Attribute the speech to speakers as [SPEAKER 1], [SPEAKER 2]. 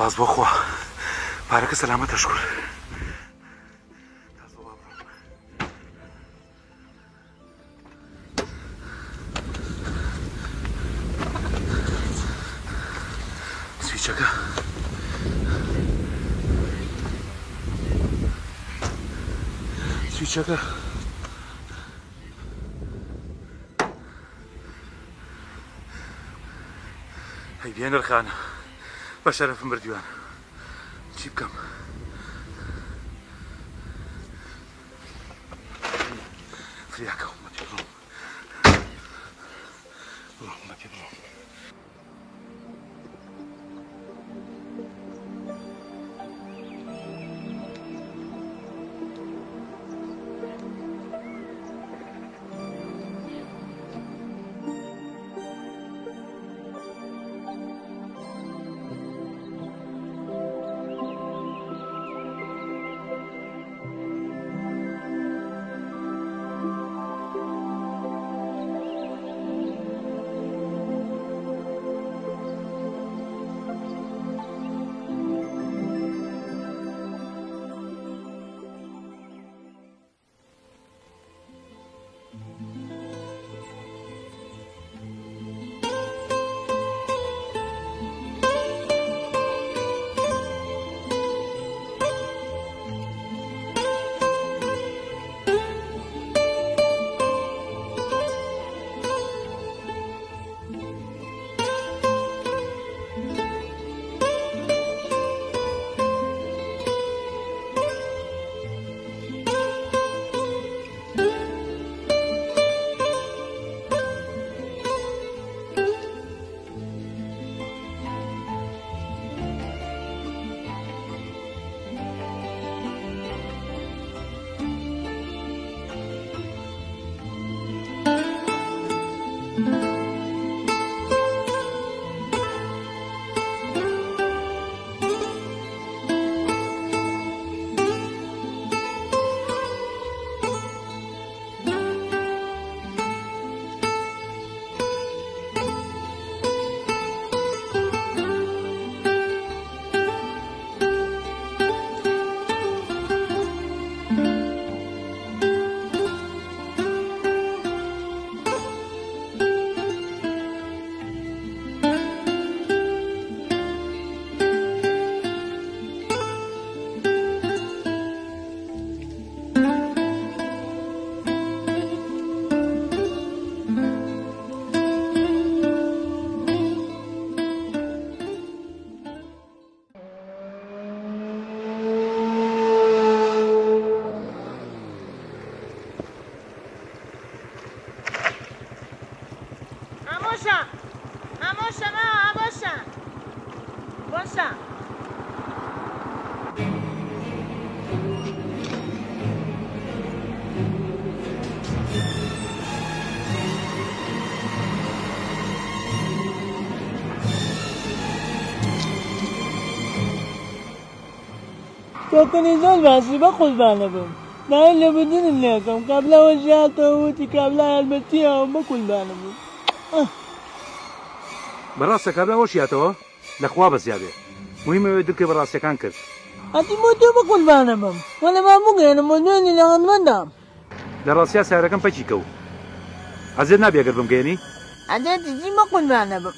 [SPEAKER 1] سپاس بۆ خوا پارەکە سەلامەتە شکر سویچەکە سویچەکە هەی بێنرخانە بە شەرەفم بردووان چی بکەم فریاکە بڕۆم بە پێ بڕۆم
[SPEAKER 2] تۆکەنیزۆر باسی بە قوربانە بم ناوی لێبوردنم لێکەم کابلاوە ژیاتەوە وتی کابلا هەلبەتیەوە بە قوربانە بم
[SPEAKER 1] بەڕاستە کابرا وەشیاتەوە لەخوا بەزیادێ مهمەوەی درکە بەڕاستیەکان کرد
[SPEAKER 2] ئەتی بۆ تۆ بە قوربانە بم وە لەما بگەێنم بۆ دوێنی لەغەنمەندام
[SPEAKER 1] لە ڕاستیا سیارەکەم پەکی کەوت ئەزێر نابێگەر بمگەێنی
[SPEAKER 2] ئەدێتی چی بە قوربانە بم